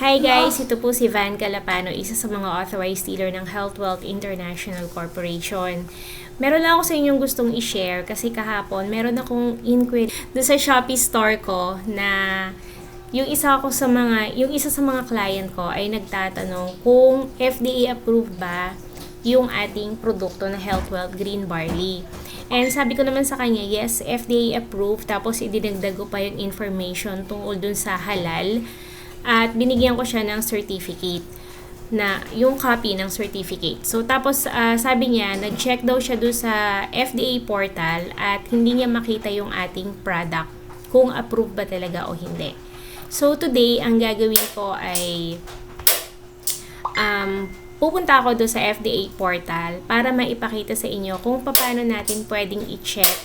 Hi guys, ito po si Van Calapano, isa sa mga authorized dealer ng Health Wealth International Corporation. Meron lang ako sa inyong gustong i-share kasi kahapon meron akong inquiry doon sa Shopee store ko na yung isa sa mga client ko ay nagtatanong kung FDA approved ba yung ating produkto na Health Wealth Green Barley. And sabi ko naman sa kanya, yes, FDA approved. Tapos idinagdag ko pa yung information tungkol dun sa halal. At binigyan ko siya ng certificate, na yung copy ng certificate. So tapos sabi niya, nag-check daw siya doon sa FDA portal at hindi niya makita yung ating product kung approved ba talaga o hindi. So today, ang gagawin ko ay pupunta ako doon sa FDA portal para maipakita sa inyo kung paano natin pwedeng i-check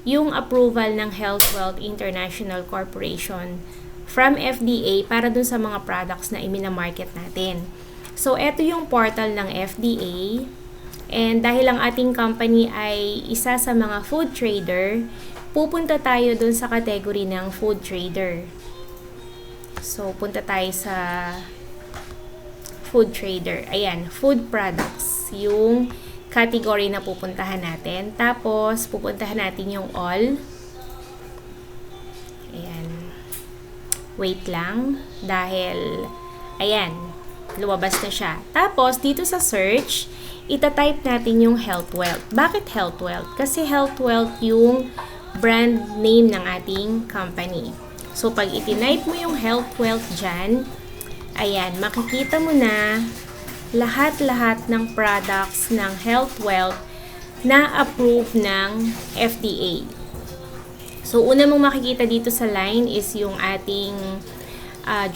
yung approval ng Health Wealth International Corporation from FDA para dun sa mga products na iminamarket natin. So, eto yung portal ng FDA. And dahil ang ating company ay isa sa mga food trader, pupunta tayo dun sa category ng food trader. So, punta tayo sa food trader. Ayan, food products. Yung category na pupuntahan natin. Tapos, pupuntahan natin yung all. Ayan. Wait lang, dahil, ayan, lumabas na siya. Tapos, dito sa search, itatype natin yung Health Wealth. Bakit Health Wealth? Kasi Health Wealth yung brand name ng ating company. So, pag itinype mo yung Health Wealth dyan, ayan, makikita mo na lahat-lahat ng products ng Health Wealth na approved ng FDA. So, una mong makikita dito sa line is yung ating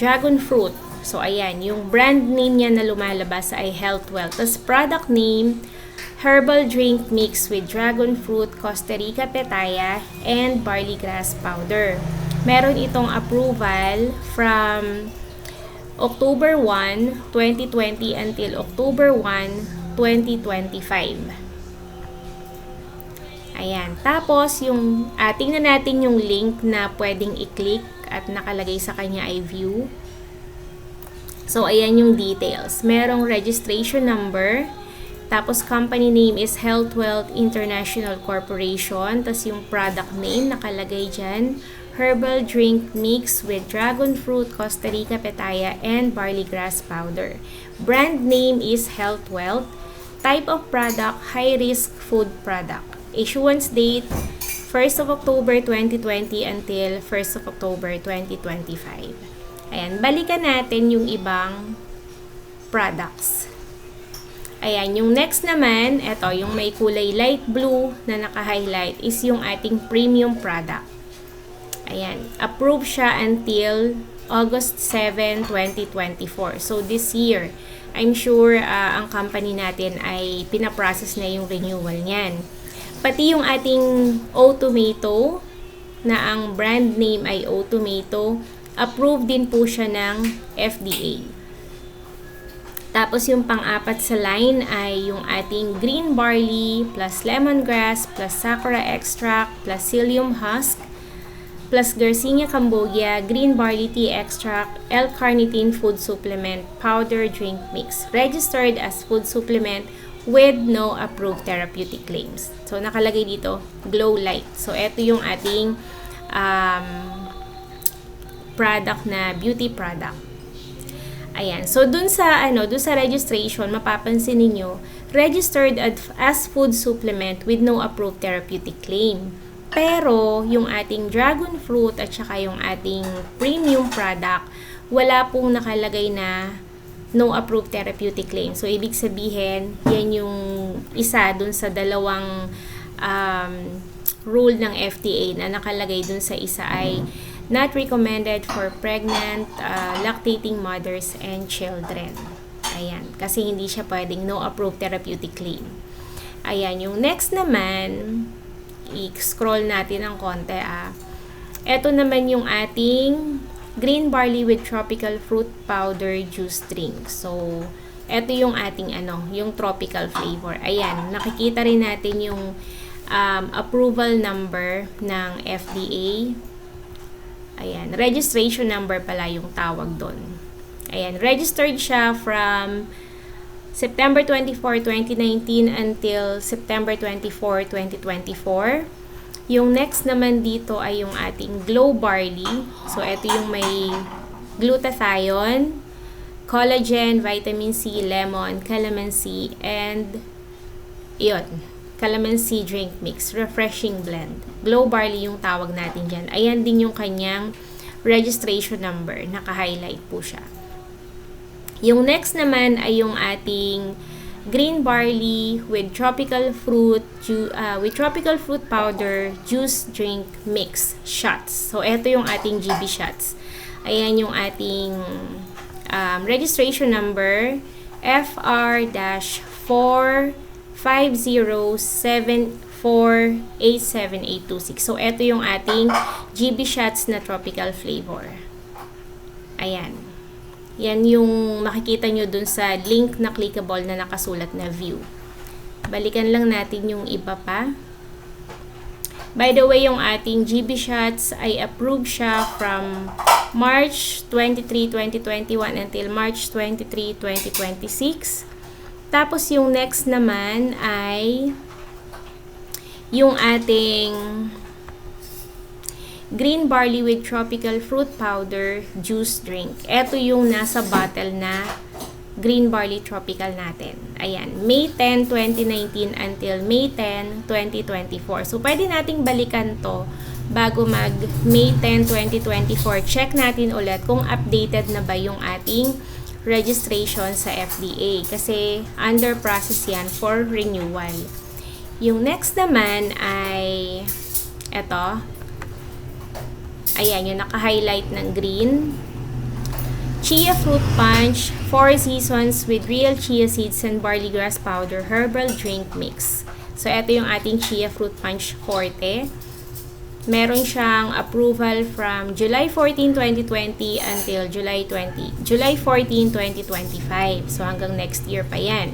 dragon fruit. So, ayan, yung brand name niya na lumalabas ay Health Wealth. Tapos, product name, herbal drink mix with dragon fruit, Costa Rica pitaya, and barley grass powder. Meron itong approval from October 1, 2020 until October 1, 2025. Ayan. Tapos, tingnan natin yung link na pwedeng i-click at nakalagay sa kanya ay view. So, ayan yung details. Merong registration number. Tapos, company name is Health Wealth International Corporation. Tapos, yung product name nakalagay dyan. Herbal drink mix with dragon fruit, Costa Rica pitaya, and barley grass powder. Brand name is Health Wealth. Type of product, high-risk food product. Issuance date, 1st of October 2020 until 1st of October 2025. Ayan, balikan natin yung ibang products. Ayan, yung next naman, ito, yung may kulay light blue na naka-highlight is yung ating premium product. Ayan, approved siya until August 7, 2024. So, this year, I'm sure ang company natin ay pinaprocess na yung renewal niyan. Pati yung ating O-Tomato, na ang brand name ay O-Tomato, approved din po siya ng FDA. Tapos yung pang-apat sa line ay yung ating green barley, plus lemongrass, plus sakura extract, plus psyllium husk, plus Garcinia cambogia, green barley tea extract, L-carnitine food supplement, powder drink mix. Registered as food supplement with no approved therapeutic claims. So, nakalagay dito, Glow Light. So, ito yung ating product na beauty product. Ayan. So, dun sa registration, mapapansin ninyo, registered as food supplement with no approved therapeutic claim. Pero, yung ating dragon fruit at saka yung ating premium product, wala pong nakalagay na no approved therapeutic claim. So, ibig sabihin, yan yung isa dun sa dalawang rule ng FDA na nakalagay dun sa isa ay not recommended for pregnant, lactating mothers and children. Ayan. Kasi hindi siya pwedeng no approved therapeutic claim. Ayan. Yung next naman, i-scroll natin ng konti. Ito naman yung ating green barley with tropical fruit powder juice drink. So, ito yung ating yung tropical flavor. Ayan, nakikita rin natin yung approval number ng FDA. Ayan, registration number pala yung tawag doon. Ayan, registered siya from September 24, 2019 until September 24, 2024. Yung next naman dito ay yung ating Glow Barley. So, ito yung may glutathione, collagen, vitamin C, lemon, calamansi, and yun, calamansi drink mix, refreshing blend. Glow Barley yung tawag natin dyan. Ayan din yung kanyang registration number. Naka-highlight po siya. Yung next naman ay yung ating green barley with tropical fruit powder juice drink mix shots. So ito yung ating GB shots. Ayan yung ating registration number FR-450748786. So ito yung ating GB shots na tropical flavor. Ayan. Yan yung makikita nyo dun sa link na clickable na nakasulat na view. Balikan lang natin yung iba pa. By the way, yung ating GB shots ay approved siya from March 23, 2021 until March 23, 2026. Tapos yung next naman ay yung ating green barley with tropical fruit powder juice drink. Ito yung nasa bottle na green barley tropical natin. Ayan, May 10, 2019 until May 10, 2024. So, pwede nating balikan to bago mag May 10, 2024. Check natin ulit kung updated na ba yung ating registration sa FDA. Kasi under process yan for renewal. Yung next naman ay eto. Ayan, yung naka-highlight ng green. Chia Fruit Punch, 4 Seasons with Real Chia Seeds and Barley Grass Powder Herbal Drink Mix. So, ito yung ating Chia Fruit Punch Forte. Meron siyang approval from July 14, 2020 until July 14, 2025. So, hanggang next year pa yan.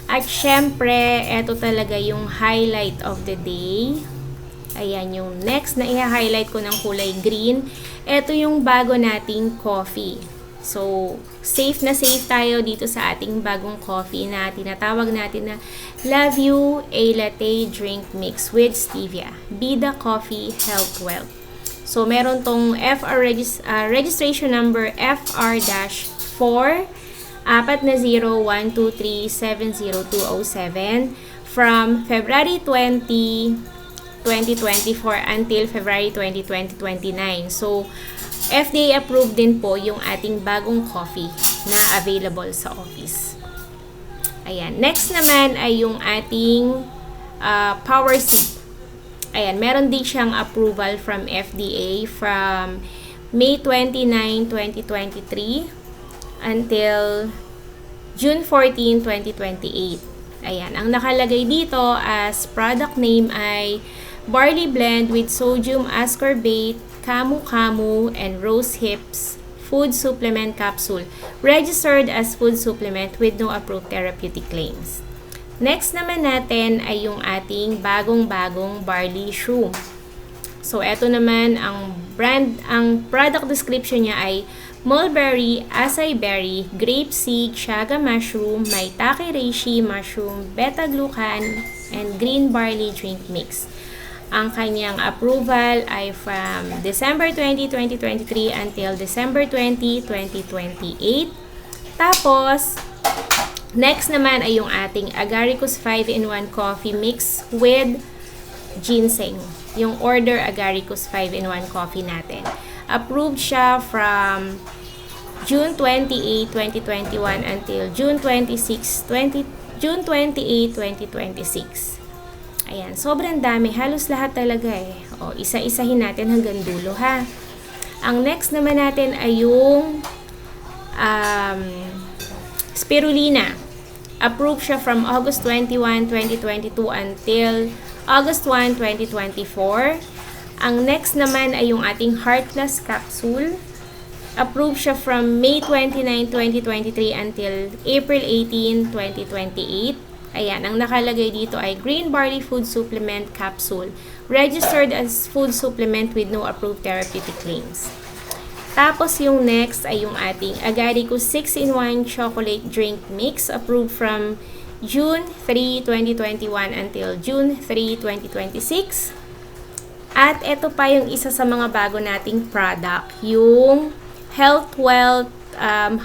At syempre, ito talaga yung highlight of the day. Ayan, yung next na i-highlight ko ng kulay green. Ito yung bago nating coffee. So, safe na safe tayo dito sa ating bagong coffee na tinatawag natin na Love You A Latte Drink Mix with Stevia. Bida Coffee Health Wealth. So, meron tong registration number FR-4 40123700207 from February 20, 2024 until February 20, 2029. So, FDA approved din po yung ating bagong coffee na available sa office. Ayan. Next naman ay yung ating Power Sip. Ayan. Meron din siyang approval from FDA from May 29, 2023 until June 14, 2028. Ayan. Ang nakalagay dito as product name ay barley blend with sodium ascorbate, camu-camu, and rose hips food supplement capsule. Registered as food supplement with no approved therapeutic claims. Next naman natin ay yung ating bagong-bagong barley shroom. So, eto naman ang product description niya ay mulberry, acai berry, grape seed, chaga mushroom, maitake reishi mushroom, beta-glucan, and green barley drink mix. Ang kanyang approval ay from December 20, 2023 until December 20, 2028. Tapos, next naman ay yung ating Agaricus 5-in-1 coffee mix with ginseng. Yung order Agaricus 5-in-1 coffee natin. Approved siya from June 28, 2021 until June 28, 2026. Ayan, sobrang dami. Halos lahat talaga eh. O, isa-isahin natin hanggang dulo ha. Ang next naman natin ay yung spirulina. Approved siya from August 21, 2022 until August 1, 2024. Ang next naman ay yung ating Heart Plus capsule. Approved siya from May 29, 2023 until April 18, 2028. Ayan, ang nakalagay dito ay Green Barley Food Supplement Capsule. Registered as food supplement with no approved therapeutic claims. Tapos yung next ay yung ating Agaricus 6-in-1 Chocolate Drink Mix, approved from June 3, 2021 until June 3, 2026. At ito pa yung isa sa mga bago nating product, yung Health Wealth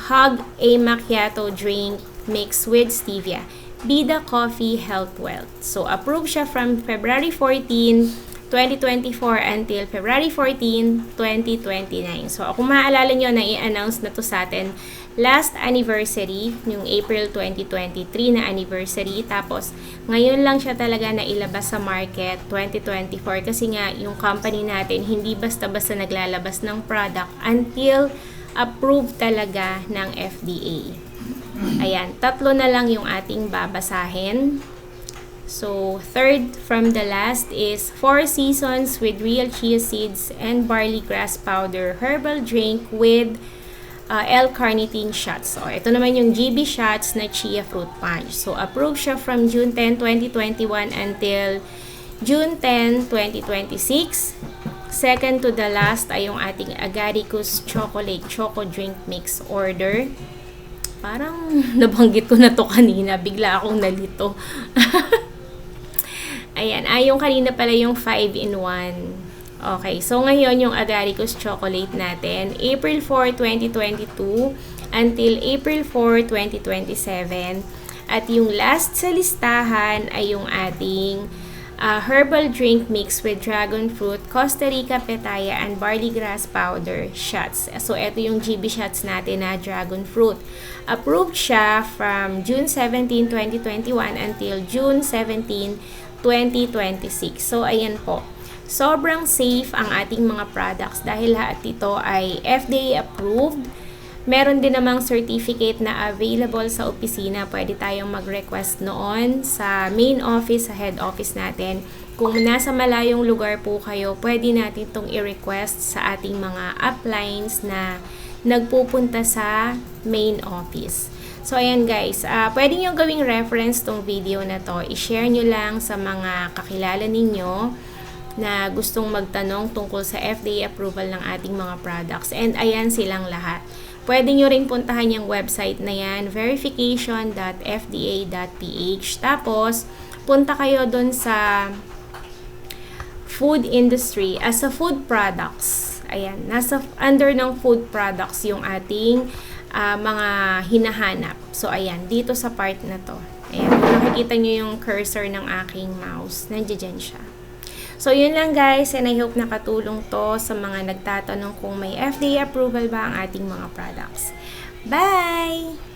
Hug A Macchiato Drink Mix with Stevia. Bida Coffee Health Wealth. So, approved siya from February 14, 2024 until February 14, 2029. So, kung maaalala nyo na i-announce na to sa atin last anniversary, yung April 2023 na anniversary. Tapos, ngayon lang siya talaga na ilabas sa market, 2024. Kasi nga, yung company natin, hindi basta-basta naglalabas ng product until approved talaga ng FDA. Ayan, 3 na lang yung ating babasahin. So, third from the last is 4 Seasons with real chia seeds and barley grass powder herbal drink with L-carnitine shots. So, ito naman yung GB shots na chia fruit punch. So, approved siya from June 10, 2021 until June 10, 2026. Second to the last ay yung ating Agaricus Chocolate Choco Drink Mix order. Parang nabanggit ko na to kanina. Bigla akong nalito. Ayan, yung kanina pala yung 5-in-1. Okay, so ngayon yung Agaricus Chocolate natin, April 4, 2022 until April 4, 2027. At yung last sa listahan ay yung ating herbal drink mix with dragon fruit, Costa Rica pitaya, and barley grass powder shots. So, ito yung GB shots natin na dragon fruit. Approved siya from June 17, 2021 until June 17, 2026. So, ayan po. Sobrang safe ang ating mga products dahil lahat ito ay FDA approved. Meron din namang certificate na available sa opisina. Pwede tayong mag-request noon sa main office, sa head office natin. Kung nasa malayong lugar po kayo, pwede natin itong i-request sa ating mga uplines na nagpupunta sa main office. So, ayan guys, pwede nyo gawing reference tong video na to. I-share nyo lang sa mga kakilala ninyo na gustong magtanong tungkol sa FDA approval ng ating mga products. And ayan silang lahat. Pwede nyo rin puntahan yung website na yan, verification.fda.ph. Tapos, punta kayo dun sa food industry as a food products. Ayan, nasa under ng food products yung ating mga hinahanap. So, ayan, dito sa part na to. Ayan, nakikita nyo yung cursor ng aking mouse. Nandiyan siya. So, yun lang guys, and I hope nakatulong to sa mga nagtatanong kung may FDA approval ba ang ating mga products. Bye!